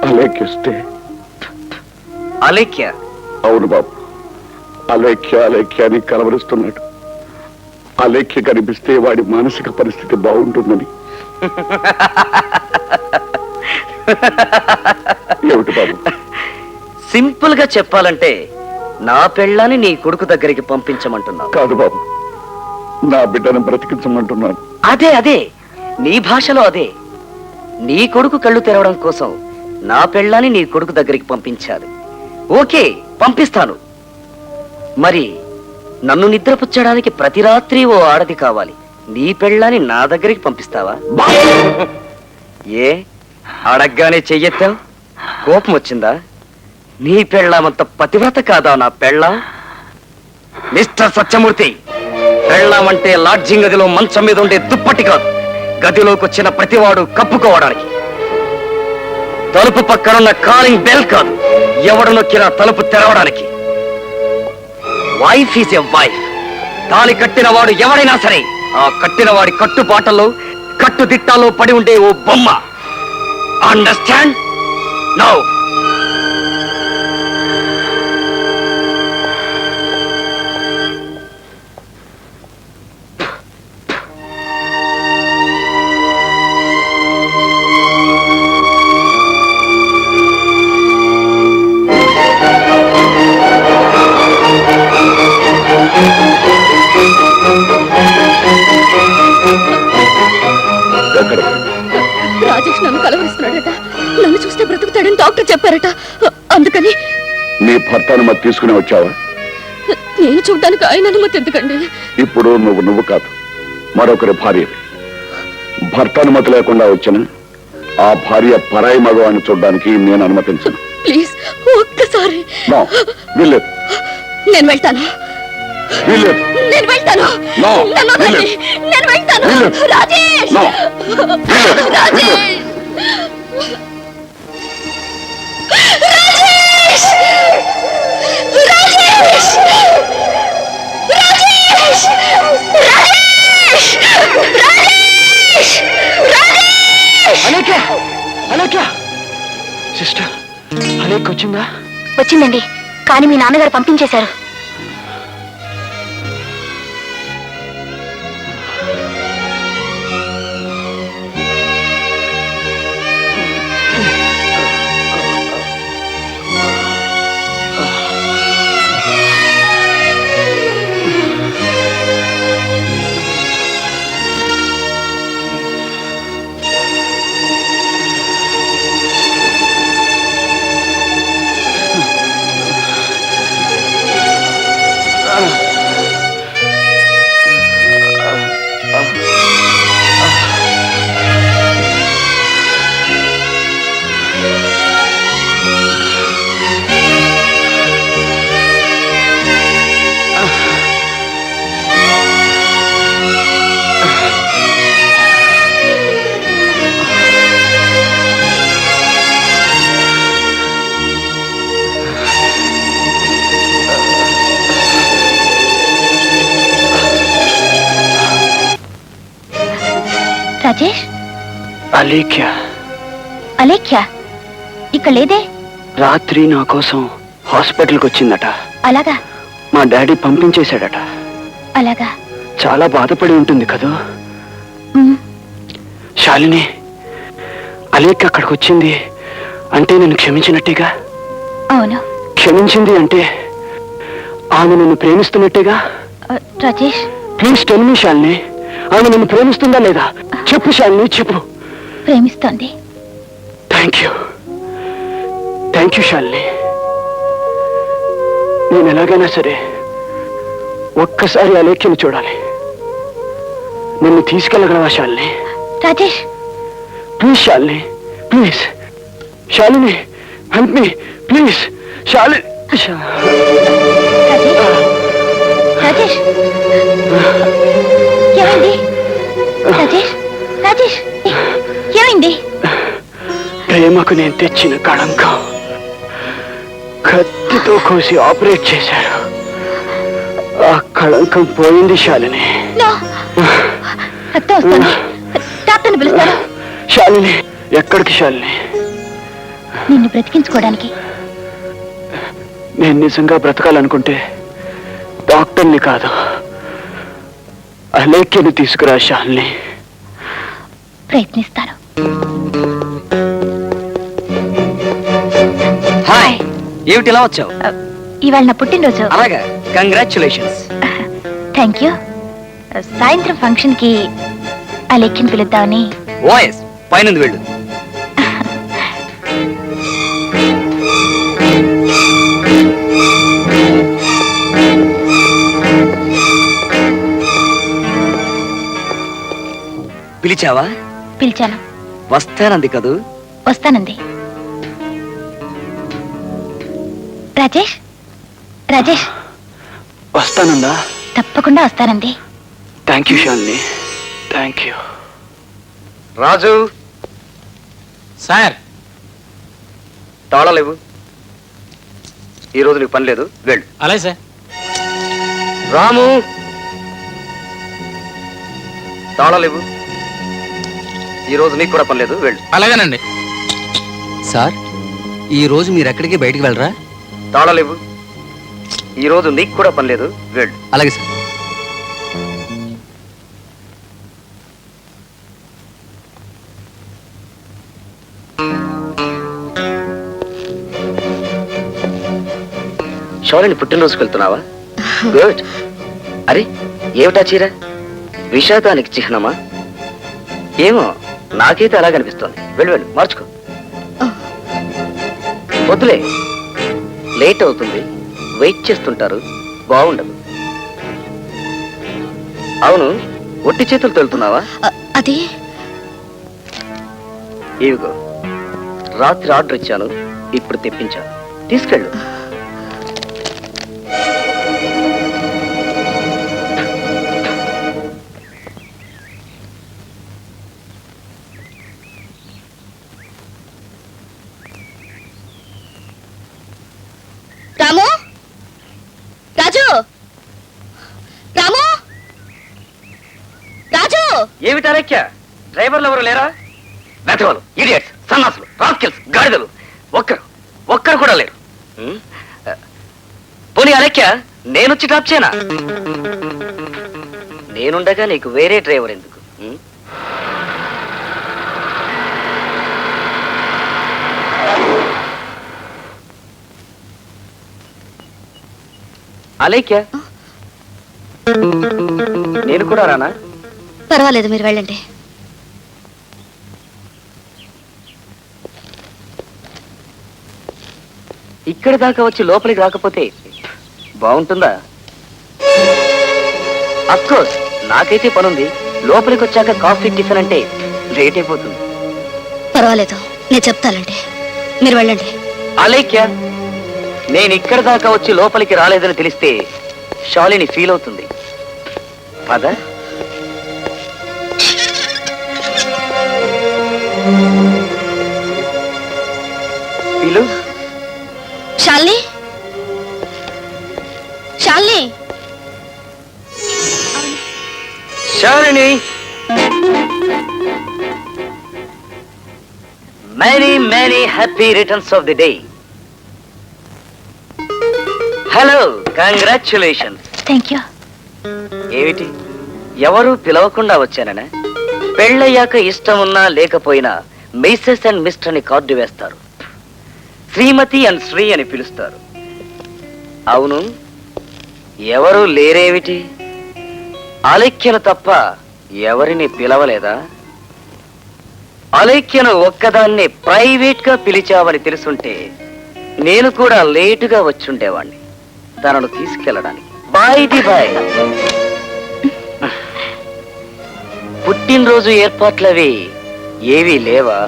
అలేఖ్యస్తే అలేఖ్య? అవును బాబు, అలేఖ్య అలేఖ్య అని కలవరిస్తున్నాడు. అలేఖ్య కనిపిస్తే వాడి మానసిక పరిస్థితి బాగుంటుందని. ఏమిటి బాబు? సింపుల్ గా చెప్పాలంటే నా పెళ్ళాన్ని నీ కొడుకు దగ్గరికి పంపించమంటున్నావు. కాదు బాబు, నా బిడ్డను బ్రతికించమంటున్నాను. అదే అదే, నీ భాషలో అదే. నీ కొడుకు కళ్ళు తెరవడం కోసం నా పెళ్ళాన్ని నీ కొడుకు దగ్గరికి పంపించాలి. ఓకే, పంపిస్తాను. మరి నన్ను నిద్రపుచ్చడానికి ప్రతి రాత్రి ఓ ఆడది కావాలి. నీ పెళ్ళాన్ని నా దగ్గరికి పంపిస్తావా? ఏ అడగ్గానే చెయ్యెత్తావు? కోపం వచ్చిందా? నీ పెళ్ళామంత పతివ్రత కాదా నా పెళ్ళాం? మిస్టర్ సత్యమూర్తి, పెళ్ళామంటే లాడ్జింగ్ గదిలో మంచం మీద ఉండే దుప్పటి కాదు. గదిలోకి వచ్చిన ప్రతివాడు కప్పుకోవడానికి. తలుపు పక్కనున్న కాలింగ్ బెల్ కాదు, ఎవడు నొక్కినా తలుపు తెరవడానికి. Wife is a wife. తాళి కట్టిన వాడు ఎవడైనా సరే ఆ కట్టిన వాడి కట్టుబాటల్లో కట్టుదిట్టాల్లో పడి ఉండే ఓ బొమ్మ. అండర్స్టాండ్? నౌ రాజేష్ నన్ను కలవరిస్తున్నాడట. నన్ను చూస్తే బ్రతుకుతాడని డాక్టర్ చెప్పారట. అందుకని నీ భర్త అనుమతి తీసుకుని వచ్చావా? నేను చూడ్డానికి ఆయన అనుమతి ఎందుకండి? ఇప్పుడు నువ్వు కాదు, మరొకరి భార్య. భర్త అనుమతి లేకుండా వచ్చిన ఆ భార్య పరాయి మగవాడిని చూడడానికి నేను అనుమతించను. ప్లీజ్ ఒక్కసారి. వీల్లేదు. నేను వెళ్తాను. వీల్లేదు. నేను వెళ్తాను. నేను వెళ్తాను. రాజేష్, రాజేష్, రాజేష్, రాజేష్, రాజేష్, రాజేష్, రాజేష్. అలేఖ్య, అలేఖ్య సిస్టర్, అలేఖ్య వచ్చిందా? వచ్చిందండి, కానీ మీ నాన్నగారు పంపించేశారు. రాజేష్, అలేఖ్య. అలేఖ్య ఇక్కడ లేదే? రాత్రి నా కోసం హాస్పిటల్కి వచ్చిందట. అలాగా? మా డాడీ పంపించేశాడట. అలాగా? చాలా బాధపడి ఉంటుంది కదూ. శాలిని, అలేఖ్య అక్కడికి వచ్చింది అంటే నేను క్షమించినట్టేగా? అవును. క్షమించింది అంటే ఆమె నన్ను ప్రేమిస్తున్నట్టేగా? Rajesh, please tell me Shalini, ఆమె నన్ను ప్రేమిస్తుందా లేదా? చెప్పు శాలిని, చెప్పు. ప్రేమిస్తోంది. Thank you Shalini. నేను ఎలాగైనా సరే ఒక్కసారి అలేఖ్యను చూడాలి. నన్ను తీసుకెళ్ళగలవా Shalini? Rajesh, please Shalini, please. Shalini, help me please. Shalini. Rajesh, ఏమైంది? రాజేష్, రాజేష్, ఏమైంది? ప్రేమకు నేను తెచ్చిన కళంకం కత్తితో కోసి ఆపరేట్ చేశారు. ఆ కళంకం పోయింది శాలిని. డాక్టర్ని పిలుస్తారా? శాలిని, ఎక్కడికి శాలిని? నిన్ను బ్రతికించుకోవడానికి. నేను నిజంగా బ్రతకాలనుకుంటే డాక్టర్ని కాదు, అలేఖ్యని తీసుకురా శాలిని. ప్రయత్నిస్తాను. హాయ్, ఏమిటి ఇలా వచ్చావు? ఇవాళ నా పుట్టినరోజు. అలాగా, కంగ్రాచులేషన్స్. Thank you. సాయంత్రం ఫంక్షన్ కి అలేఖ్యని పిలుద్దామని. వాయిస్ పైనుంది వెళ్ళు. పిలిచావా? పిలిచాను. వస్తానంది కదూ? వస్తానంది. రాజేష్, రాజేష్ వస్తానందా? తప్పకుండా వస్తానంది. Thank you Shalini, thank you. Raju sir, తాళాలేవు. ఈ రోజు నీకు పని లేదు, వెళ్ళు. అలాగే సార్. రాము, తాళాలేవు. ఈ రోజు నీకు కూడా పని లేదు, వెళ్ళు. అలాగేనండి. సార్, ఈ రోజు మీరు ఎక్కడికి బయటికి వెళ్ళరా? తాళాలేవు. ఈ రోజు నీకు కూడా పని లేదు, వెళ్ళు. అలాగే సార్. షౌలిని పుట్టినరోజుకి వెళ్తున్నావా? గుడ్. అరే, ఏమిటా చీర? విషాదానికి చిహ్నమా? ఏమో, నాకైతే అలా కనిపిస్తోంది. వెళ్ళు వెళ్ళు, మార్చుకో. వద్దులే, లేట్ అవుతుంది, వెయిట్ చేస్తుంటారు, బాగుండదు. అవును, ఒట్టి చేతులతో వెళ్తున్నావా? అది ఇవిగో, రాత్రి ఆర్డర్ ఇచ్చాను, ఇప్పుడు తెప్పించాను, తీసుకెళ్ళు. రాము, రాజు, రాము, రాజు. ఏమిటా రేఖ్య? డ్రైవర్లు ఎవరు లేరా? వెధవలు, ఇడియట్స్, సన్నాసులు, రాస్కెల్స్, గాడిదలు, ఒక్కరు కూడా లేరు. పోనీ అలెక్య, నేనొచ్చి డ్రాప్ చేయనా? నేనుండగా నీకు వేరే డ్రైవర్ ఎందుకు? అలేఖ్య, నేను కూడా రానా? పర్వాలేదు, మీరు వెళ్ళండి. ఇక్కడి దాకా వచ్చి లోపలికి రాకపోతే బాగుంటుందా? అఫ్కోర్స్, నాకైతే పనుంది. లోపలికి వచ్చాక కాఫీ, టిఫిన్ అంటే లేట్ అయిపోతుంది. పర్వాలేదు, నేను చెప్తానండి, మీరు వెళ్ళండి. అలేఖ్య, నేను ఇక్కడి దాకా వచ్చి లోపలికి రాలేదని తెలిస్తే శాలిని ఫీల్ అవుతుంది. పద. పిలు. Shalini, Shalini. Shalini, many happy returns of the day. Hello, congratulations. Thank you. ఏమిటి, ఎవరు పిలవకుండా వచ్చాననే? పెళ్ళయ్యాక ఇష్టం ఉన్నా లేకపోయినా మిసెస్ అండ్ మిస్టర్ అని కార్డు వేస్తారు, శ్రీమతి అండ్ శ్రీ అని పిలుస్తారు. అవును, ఎవరు లేరేమిటి? అలేఖ్యను తప్ప ఎవరిని పిలవలేదా? అలేఖ్యను ఒక్కదాన్ని ప్రైవేట్ గా పిలిచావని తెలుసుంటే నేను కూడా లేటుగా వచ్చుండేవాణ్ణి తనను తీసుకెళ్ళడానికి. By the by. పుట్టినరోజు ఏర్పాట్లవి ఏవీ లేవా?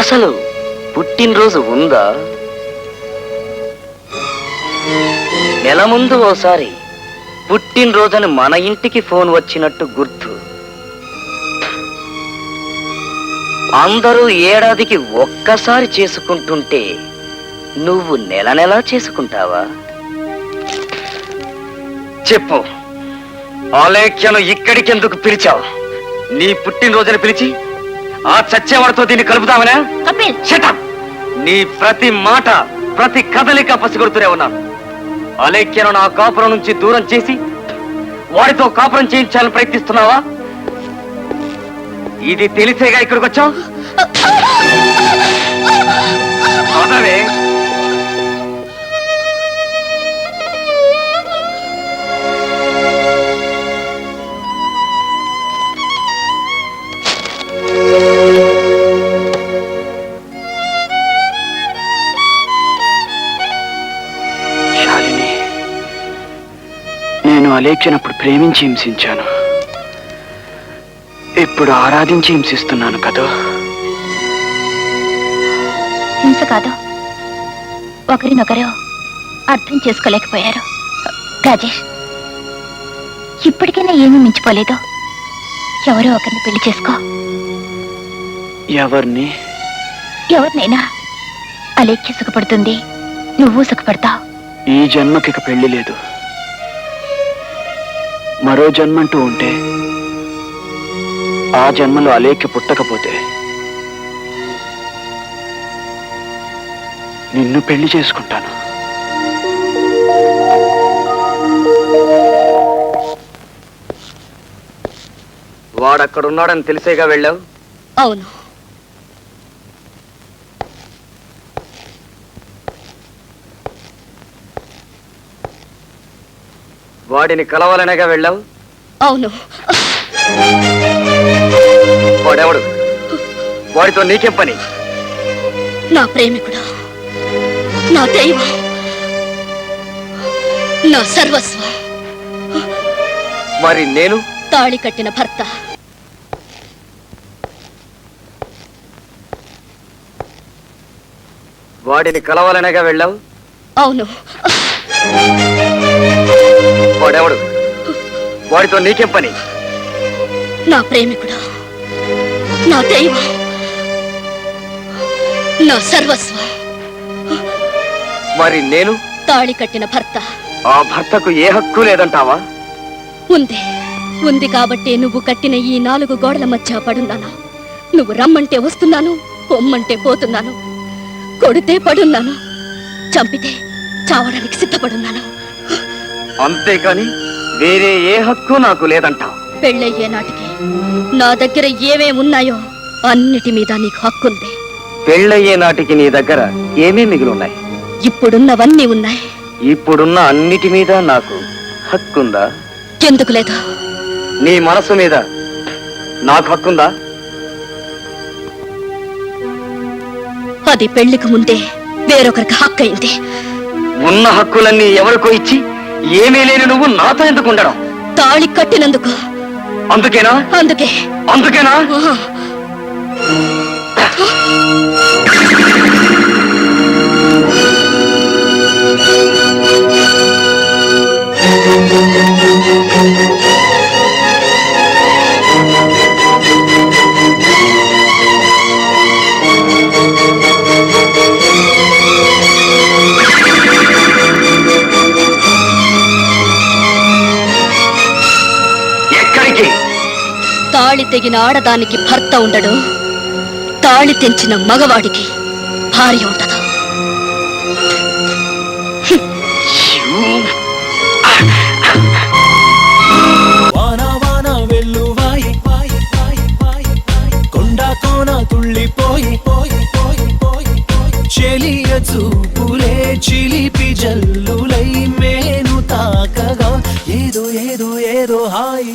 అసలు పుట్టినరోజు ఉందా? నెల ముందు ఓసారి పుట్టినరోజుని మన ఇంటికి ఫోన్ వచ్చినట్టు గుర్తు. అందరూ ఏడాదికి ఒక్కసారి చేసుకుంటుంటే నువ్వు నెల నెలా చేసుకుంటావా? చెప్పు, అలేఖ్యను ఇక్కడికెందుకు పిలిచావు? నీ పుట్టినరోజుని పిలిచి ఆ చచ్చేవాడితో దీన్ని కలుపుతామనే? కపిల్ షటప్! నీ ప్రతి మాట ప్రతి కదలిక పసిగొడుతూనే ఉన్నాను. అలేఖ్యను నా కాపురం నుంచి దూరం చేసి వాడితో కాపురం చేయించాలని ప్రయత్నిస్తున్నావా? ఇది తెలిసేగా ఇక్కడికి వచ్చావు? అదవే శాలిని, నేను అలేఖ్యనప్పుడు ప్రేమించి హింసించాను, ఇప్పుడు ఆరాధించి హింసిస్తున్నాను కదా. హింస కాదు, ఒకరినొకరు అర్థం చేసుకోలేకపోయారు. రాజేష్, ఇప్పటికైనా ఏమీ మించిపోలేదు. ఎవరో ఒకరిని పెళ్లి చేసుకో. ఎవరిని? ఎవరినైనా. అలేఖ్య సుఖపడుతుంది, నువ్వు సుఖపడతావు. ఈ జన్మకి ఇక పెళ్లి లేదు. మరో జన్మంటూ ఉంటే, ఆ జన్మలో అలేఖ్య పుట్టకపోతే నిన్ను పెళ్లి చేసుకుంటాను. వాడక్కడున్నాడని తెలిసేగా వెళ్ళావు? అవును. వాడిని కలవాలనేగా వెళ్ళావు? అవును. వాడెవడు? వాడితో నీకేం పని? నా ప్రేమికుడు, నా దైవం, నా సర్వస్వం. మరి నేను? తాళి కట్టిన భర్త. వాడిని కలవాలనేగా వెళ్ళావు? అవును. వాడెవడు? వాడితో నీకేం పని? నా ప్రేమికుడు, నా దైవం, నా సర్వస్వం. మరి నేను? తాళి కట్టిన భర్త. ఆ భర్తకు ఏ హక్కు లేదంటావా? ఉంది. ఉంది కాబట్టి నువ్వు కట్టిన ఈ 4 గోడల మధ్య పడున్నాను. నువ్వు రమ్మంటే వస్తున్నాను, పొమ్మంటే పోతున్నాను, కొడితే పడున్నాను, చంపితే చావడానికి సిద్ధపడున్నాను. అంతేకాని వేరే ఏ హక్కు నాకు లేదంటావు? పెళ్ళయ్యే నాటికి నా దగ్గర ఏమేమున్నాయో అన్నిటి మీద నీకు హక్కుంది. పెళ్ళయ్యే నాటికి నీ దగ్గర ఏమీ మిగిలిన్నాయి? ఇప్పుడున్నవన్నీ ఉన్నాయి. ఇప్పుడున్న అన్నిటి మీద నాకు హక్కుందా? ఎందుకు లేదు? నీ మనసు మీద నాకు హక్కుందా? అది పెళ్లికి ముందే వేరొకరికి హక్కు అయింది. ఉన్న హక్కులన్నీ ఎవరికో ఇచ్చి ఏమీ లేని నువ్వు నాతో ఎందుకు ఉండడం? తాళి కట్టినందుకు. అందుకేనా? అందుకే. అందుకేనా? ఆహా. ఎక్కడికి? తాళి తెగిన ఆడదానికి భర్త ఉండడు, తాళి తెంచిన మగవాడికి భార్య ఉండదు. వాన వాన వెల్లువాయి కొండ కోన తుళ్ళిపోయి చెలియ చూపులే చిలిపి జల్లులై మేను తాకగా ఏదో ఏదో ఏదో హాయి.